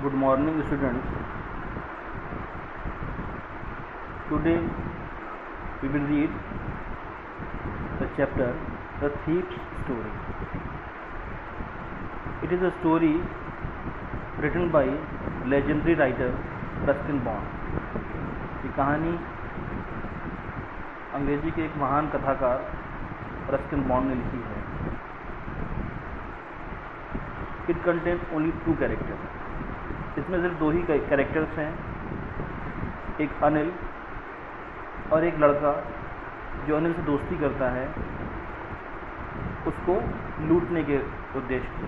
Good morning, students. Today we will read the chapter The Thief's Story. It is a story written by legendary writer Ruskin bond. ये कहानी अंग्रेजी के एक महान कथाकार Ruskin bond ने लिखी है. It contains only 2 characters. इसमें सिर्फ 2 ही कैरेक्टर्स हैं, एक अनिल और एक लड़का जो अनिल से दोस्ती करता है उसको लूटने के उद्देश्य से.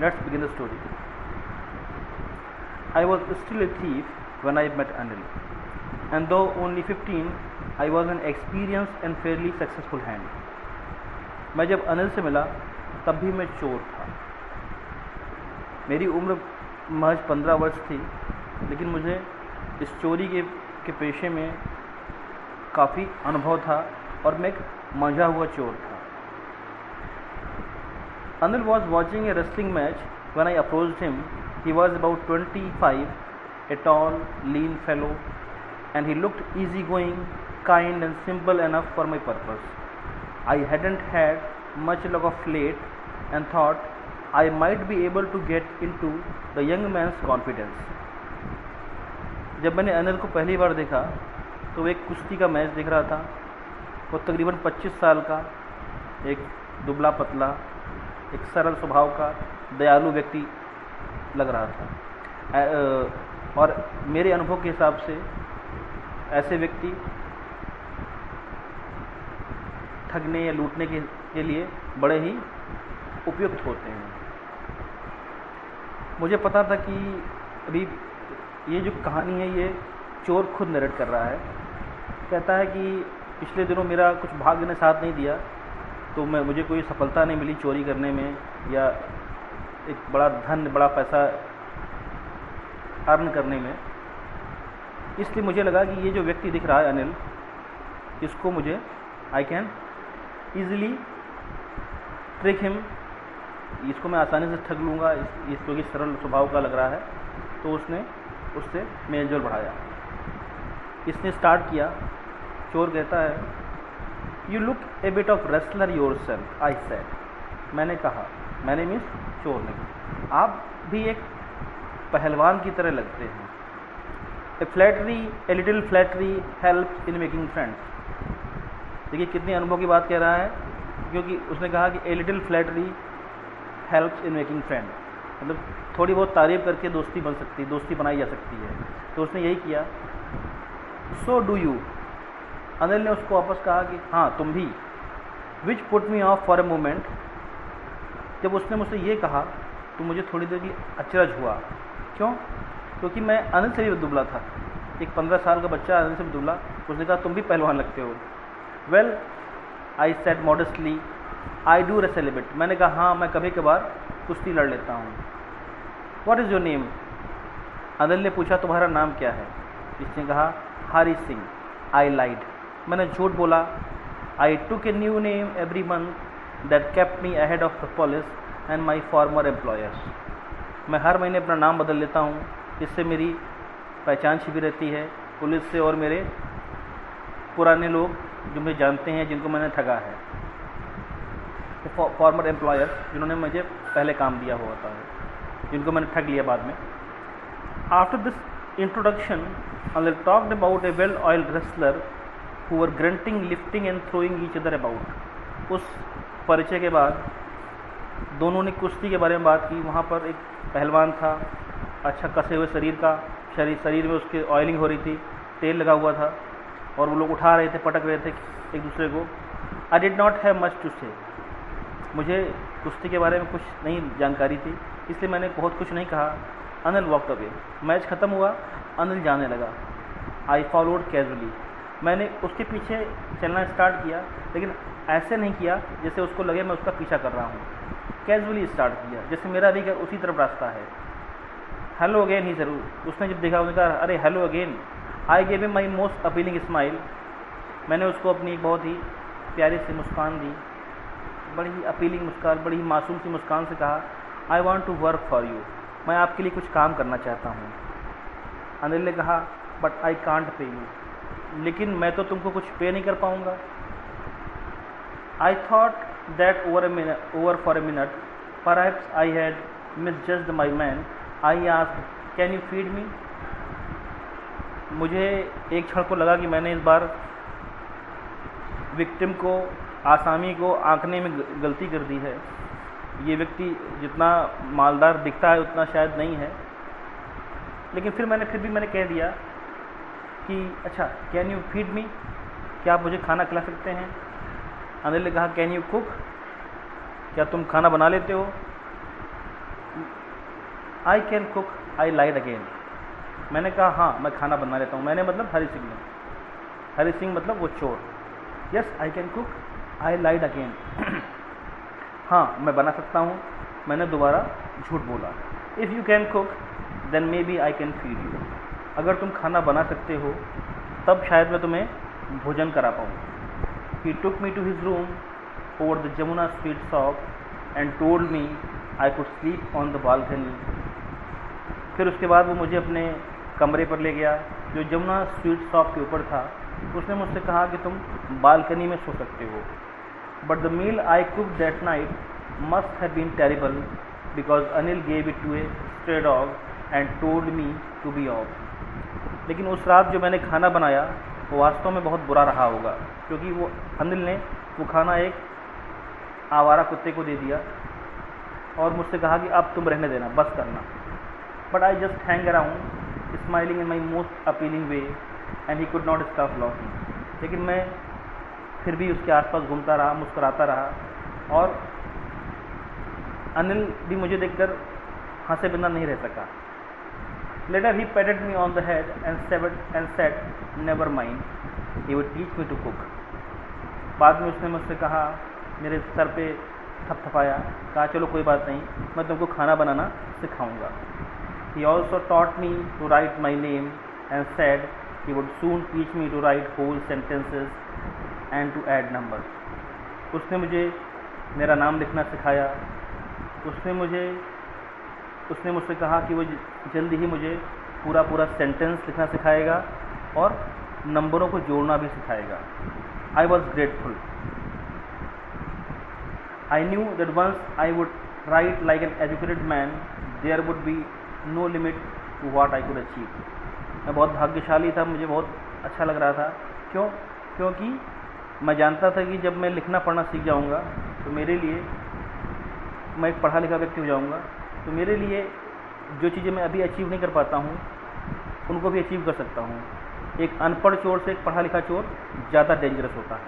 Let's begin the story. I was still a thief when I met Anil, and though only 15, I was an experienced and fairly successful hand. मैं जब अनिल से मिला तब भी मैं चोर था. मेरी उम्र महज 15 वर्ष थी, लेकिन मुझे इस चोरी के पेशे में काफ़ी अनुभव था और मैं एक मंझा हुआ चोर था. Anil was watching a wrestling match when I approached him. He was about 25, a tall, lean fellow, and he looked easygoing, kind and simple enough for my purpose. I hadn't had much luck of late and thought I might be able to get into the young man's confidence. जब मैंने अनिल को पहली बार देखा तो वो एक कुश्ती का मैच देख रहा था. वो तकरीबन 25 साल का, एक दुबला पतला, एक सरल स्वभाव का दयालु व्यक्ति लग रहा था. और मेरे अनुभव के हिसाब से ऐसे व्यक्ति ठगने या लूटने के लिए बड़े ही उपयुक्त होते हैं. मुझे पता था कि अभी ये जो कहानी है ये चोर खुद नरेट कर रहा है. कहता है कि पिछले दिनों मेरा कुछ भाग्य ने साथ नहीं दिया, तो मुझे कोई सफलता नहीं मिली चोरी करने में या एक बड़ा धन, बड़ा पैसा अर्न करने में. इसलिए मुझे लगा कि ये जो व्यक्ति दिख रहा है अनिल, इसको मुझे I can easily trick him, इसको मैं आसानी से ठग लूँगा, इसको कि सरल स्वभाव का लग रहा है. तो उसने उससे मेलजोल बढ़ाया. इसने स्टार्ट किया. चोर कहता है, you look A bit of wrestler your self, I said. मैंने कहा, मैंने मीन्स चोर ने, आप भी एक पहलवान की तरह लगते हैं. A little flattery helps in making friends. देखिए कितनी अनुभव की बात कह रहा है, क्योंकि उसने कहा कि a little flattery helps in making friend, मतलब थोड़ी बहुत तारीफ करके दोस्ती बन सकती, दोस्ती बनाई जा सकती है. तो उसने यही किया. So do you. अनिल ने उसको वापस कहा कि हाँ तुम भी. Which put me of for a moment. जब उसने मुझसे ये कहा तो मुझे थोड़ी देर के लिए अचरज हुआ. क्यों? क्योंकि मैं अनिल से भी दुबला था. एक 15 साल का बच्चा अनिल से भी दुबला. उसने कहा तुम भी पहलवान लगते हो. Well I said modestly, I do wrestle A bit. मैंने कहा हाँ मैं कभी कभार कुश्ती लड़ लेता हूँ. What is your name. Anil ने पूछा तुम्हारा नाम क्या है. इसने कहा हरी सिंह. आई लाइड. मैंने झूठ बोला. I took a new name every month that kept me ahead of the police and my former employers. मैं हर महीने अपना नाम बदल लेता हूँ, इससे मेरी पहचान छिपी रहती है पुलिस से और मेरे पुराने लोग जो मुझे जानते हैं, जिनको मैंने ठगा है, फॉर्मर एम्प्लॉयर्स, जिन्होंने मुझे पहले काम दिया हुआ था, जिनको मैंने ठग लिया बाद में. After this introduction Anil talked about a well-oiled wrestler who were grunting, lifting and throwing each other about. उस परिचय के बाद दोनों ने कुश्ती के बारे में बात की. वहाँ पर एक पहलवान था, अच्छा कसे हुए शरीर का, शरीर में उसके ऑयलिंग हो रही थी, तेल लगा हुआ था और वो लोग उठा रहे थे, पटक रहे थे एक दूसरे को. I did not have much to say. मुझे कुश्ती के बारे में कुछ नहीं जानकारी थी, इसलिए मैंने बहुत कुछ नहीं कहा. Anil walked away. मैच ख़त्म हुआ, अनिल जाने लगा. I followed casually. मैंने उसके पीछे चलना स्टार्ट किया, लेकिन ऐसे नहीं किया जैसे उसको लगे मैं उसका पीछा कर रहा हूँ. कैजुअली स्टार्ट किया, जैसे मेरा भी उसी तरफ रास्ता है. हेलो अगेन ही ज़रूर. उसने जब देखा उसने कहा अरे hello again. I gave him my most appealing smile. मैंने उसको अपनी बहुत ही प्यारी सी मुस्कान दी. बड़ी ही अपीलिंग मुस्कान, बड़ी ही मासूम सी मुस्कान से कहा, I want to work for you, मैं आपके लिए कुछ काम करना चाहता हूँ। अनिल ने कहा, but I can't pay you, लेकिन मैं तो तुमको कुछ पे नहीं कर पाऊँगा। I thought that over for a minute, perhaps I had misjudged my man, I asked, can you feed me. मुझे एक क्षण को लगा कि मैंने इस बार विक्टिम को, आसामी को आंकने में गलती कर दी है। ये व्यक्ति जितना मालदार दिखता है उतना शायद नहीं है। लेकिन फिर भी मैंने कह दिया कि अच्छा, कैन यू फीड मी, क्या आप मुझे खाना खिला सकते हैं। अनिल ने कहा, कैन यू कुक, क्या तुम खाना बना लेते हो। I can cook, I lied again, मैंने कहा हाँ मैं खाना बना लेता हूँ। मैंने मतलब हरी सिंह ने, हरी सिंह मतलब वो चोर। Yes I can cook, I lied again, हाँ मैं बना सकता हूँ, मैंने दोबारा झूठ बोला। If you can cook then maybe I can feed you, अगर तुम खाना बना सकते हो तब शायद मैं तुम्हें भोजन करा पाऊँ। He took me to his room over the Jamuna sweet shop and told me I could sleep on the balcony. फिर उसके बाद वो मुझे अपने कमरे पर ले गया जो जमुना स्वीट शॉप के ऊपर था। उसने मुझसे कहा कि तुम बालकनी में सो सकते हो। But the meal I cook that night must have been terrible because Anil gave it to a stray dog and told me to be off. लेकिन उस रात जो मैंने खाना बनाया वो वास्तव में बहुत बुरा रहा होगा, क्योंकि वो अनिल ने वो खाना एक आवारा कुत्ते को दे दिया और मुझसे कहा कि अब तुम रहने देना, बस करना। But I just hang around smiling in my most appealing way and he could not stop laughing. लेकिन मैं फिर भी उसके आसपास घूमता रहा, मुस्कुराता रहा, और अनिल भी मुझे देखकर हंसे बिना नहीं रह सका। Later he patted me on the head and said never mind, he would teach me to cook. बाद में उसने मुझसे कहा, मेरे सर पे थपथपाया, कहा चलो कोई बात नहीं, मैं तुमको खाना बनाना सिखाऊंगा। He also taught me to write my name and said he would soon teach me to write whole sentences and to add numbers. उसने मुझे मेरा नाम लिखना सिखाया। उसने मुझसे कहा कि वो जल्दी ही मुझे पूरा सेंटेंस लिखना सिखाएगा और नंबरों को जोड़ना भी सिखाएगा। I was grateful. I knew that once I would write like an educated man, there would be no limit to what I could achieve. मैं बहुत भाग्यशाली था, मुझे बहुत अच्छा लग रहा था। क्यों? क्योंकि मैं जानता था कि जब मैं लिखना पढ़ना सीख जाऊंगा तो मेरे लिए, मैं एक पढ़ा लिखा व्यक्ति हो जाऊंगा, तो मेरे लिए जो चीज़ें मैं अभी अचीव नहीं कर पाता हूँ उनको भी अचीव कर सकता हूँ। एक अनपढ़ चोर से एक पढ़ा लिखा चोर ज़्यादा डेंजरस होता है।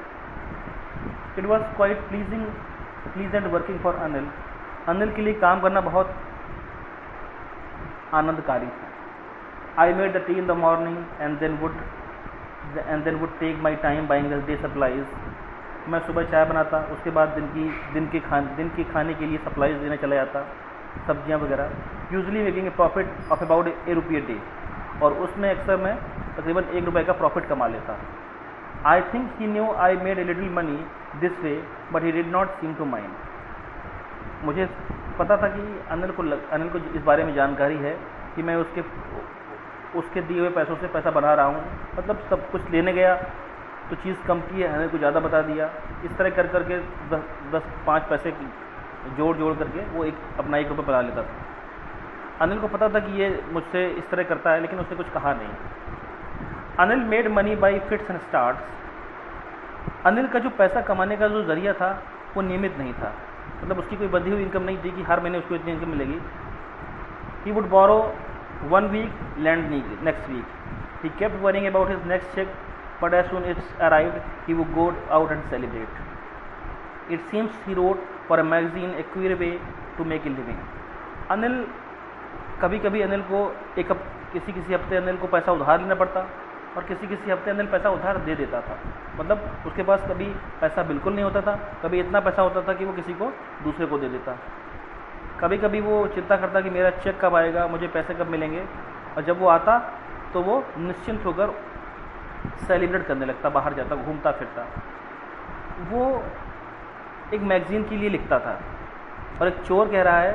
It was quite pleasant working for Anil. Anil के लिए काम करना बहुत आनंदकारी था। I made the tea in the morning and then would take my time buying the day supplies. मैं सुबह चाय बनाता, उसके बाद दिन के खाने के लिए सप्लाईज देने चला जाता, सब्जियां वगैरह, usually making a profit of about ₹1 a day, और उसमें अक्सर मैं तकरीबन ₹1 का प्रॉफिट कमा लेता। I think he knew I made a little money this way but he did not seem to mind. मुझे पता था कि अनिल को इस बारे में जानकारी है कि मैं उसके दिए हुए पैसों से पैसा बना रहा हूँ। मतलब सब कुछ लेने गया तो चीज़ कम की है, अनिल को ज़्यादा बता दिया। इस तरह कर करके 10-5 पैसे जोड़ करके वो अपना ₹1 बना लेता था। अनिल को पता था कि ये मुझसे इस तरह करता है, लेकिन उसने कुछ कहा नहीं। Anil made money by fits and starts. Anil का जो पैसा कमाने का जो ज़रिया था वो नियमित नहीं था, मतलब उसकी कोई बंधी हुई इनकम नहीं थी कि हर महीने उसको इतनी इनकम मिलेगी। He would borrow 1 week, lend next week. He kept worrying about his next check, but as soon as it arrived, he would go out and celebrate. It seems he wrote for a magazine a queer way to make a living. Anil कभी अनिल को किसी हफ्ते अनिल को पैसा उधार लेना पड़ता और किसी हफ्ते अनिल पैसा उधार दे देता था। मतलब उसके पास कभी पैसा बिल्कुल नहीं होता था, कभी इतना पैसा होता था कि वो किसी को दूसरे को दे देता। कभी वो चिंता करता कि मेरा चेक कब आएगा, मुझे पैसे कब मिलेंगे, और जब वो आता तो वो निश्चिंत होकर सेलिब्रेट करने लगता, बाहर जाता, घूमता फिरता। वो एक मैगजीन के लिए लिखता था, और एक चोर कह रहा है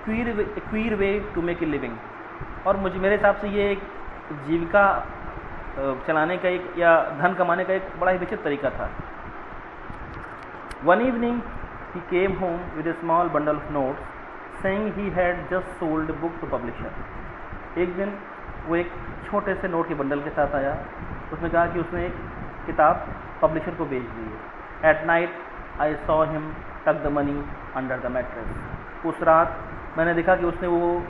queer way to make a living. और मेरे हिसाब से ये एक जीविका चलाने का एक या धन कमाने का एक बड़ा ही विचित्र तरीका था। One evening he came home with a small bundle of notes saying he had just sold book to publisher. एक दिन वो एक छोटे से नोट के बंडल के साथ आया, उसने कहा कि उसने एक किताब पब्लिशर को बेच दी है। At night I saw him tuck the money under the mattress. उस रात मैंने देखा कि उसने वो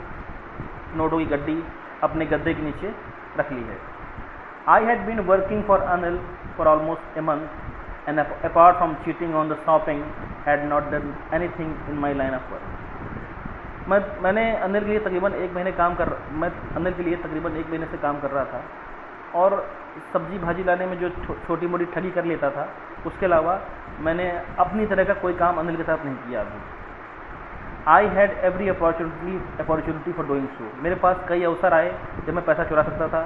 नोटों की गड्डी अपने गद्दे के नीचे रख ली है। I had been working for Anil for almost a month and apart from cheating on the shopping had not done anything in my line of work. मैंने अनिल के लिए तकरीबन एक महीने से काम कर रहा था, और सब्जी भाजी लाने में जो छोटी मोटी ठगी कर लेता था, उसके अलावा मैंने अपनी तरह का कोई काम अनिल के साथ नहीं किया अभी। I had every opportunity for doing so. मेरे पास कई अवसर आए जब मैं पैसा चुरा सकता था।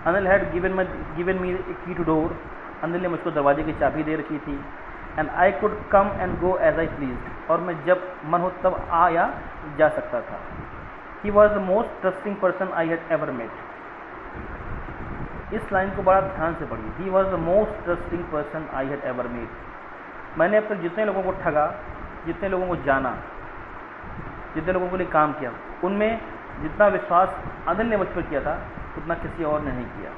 अनिल हैड गिवन मी ए की टू डोर। अनिल ने मुझको दरवाजे की चाबी दे रखी थी। And I could come and go as I please. और मैं जब मन हो तब आ या जा सकता था। He was the most trusting person I had ever met. इस लाइन को बड़ा ध्यान से पढ़िए। He was the most trusting person I had ever met. मैंने अब तक जितने लोगों को ठगा, जितने लोगों को जाना, जितने लोगों के लिए काम किया, उनमें जितना विश्वास अनिल ने मुझ पर किया था उतना किसी और ने नहीं किया।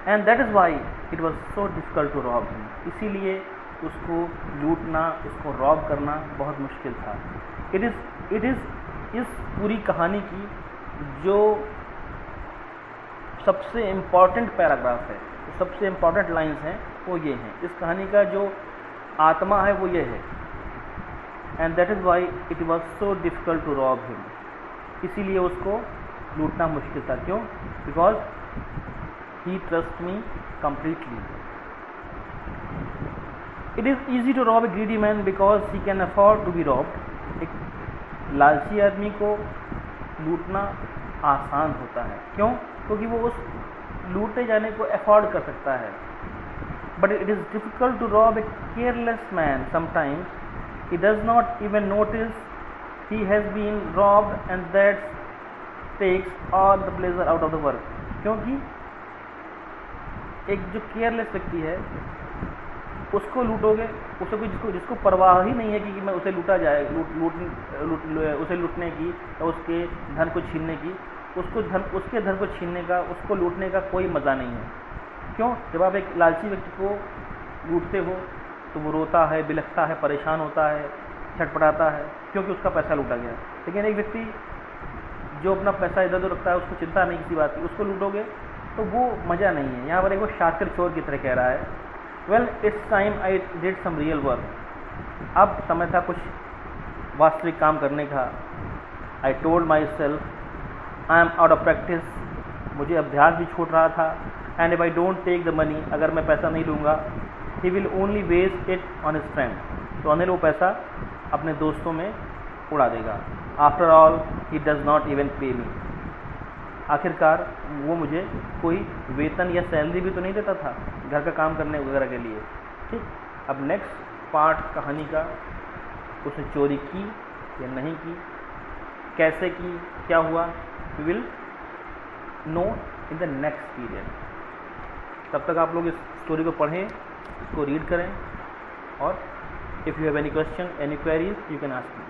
And that is why it was so difficult to rob him. इसीलिए उसको लूटना, उसको रॉब करना बहुत मुश्किल था। इट इज़ इस पूरी कहानी की जो सबसे इम्पॉर्टेंट पैराग्राफ है, सबसे इम्पॉर्टेंट लाइन्स हैं, वो ये हैं। इस कहानी का जो आत्मा है वो ये है। And that is why it was so difficult to rob him. इसीलिए उसको लूटना मुश्किल था। क्यों? Because he trust me completely. It is easy to rob a greedy man because he can afford to be robbed. एक लालची आदमी को लूटना आसान होता है। क्यों? क्योंकि वो उस लूटे जाने को अफोर्ड कर सकता है। But it is difficult to rob a careless man. Sometimes he does not even notice he has been robbed and that takes all the pleasure out of the work। क्योंकि एक जो केयरलेस व्यक्ति है उसको लूटोगे, उसे कोई जिसको परवाह ही नहीं है कि मैं उसे लूटा जाए, उसे लूटने की या उसके धन को छीनने की, उसके धन को छीनने का, उसको लूटने का कोई मज़ा नहीं है। क्यों? जब आप एक लालची व्यक्ति को लूटते हो तो वो रोता है, बिलखता है, परेशान होता है, छटपटाता है, क्योंकि उसका पैसा लूटा गया। लेकिन एक व्यक्ति जो अपना पैसा इधर उधर रखता है, उसको चिंता नहीं किसी बात की, उसको लूटोगे तो वो मज़ा नहीं है। यहाँ पर एक वो शातिर चोर की तरह कह रहा है, well it's time I did some real work. अब समय था कुछ वास्तविक काम करने का। I told myself I am out of practice. मुझे अभ्यास भी छूट रहा था। And if I don't take the money, अगर मैं पैसा नहीं लूँगा, he will only waste it on his friend. तो अनिल वो पैसा अपने दोस्तों में उड़ा देगा। After all he does not even पे मी। आखिरकार वो मुझे कोई वेतन या सैलरी भी तो नहीं देता था घर का काम करने वगैरह के लिए। ठीक, अब नेक्स्ट पार्ट कहानी का, उसने चोरी की या नहीं की, कैसे की, क्या हुआ, we will know in the next period. तब तक आप लोग इस स्टोरी को पढ़ें, इसको रीड करें, और if you have any question, any queries, you can ask me.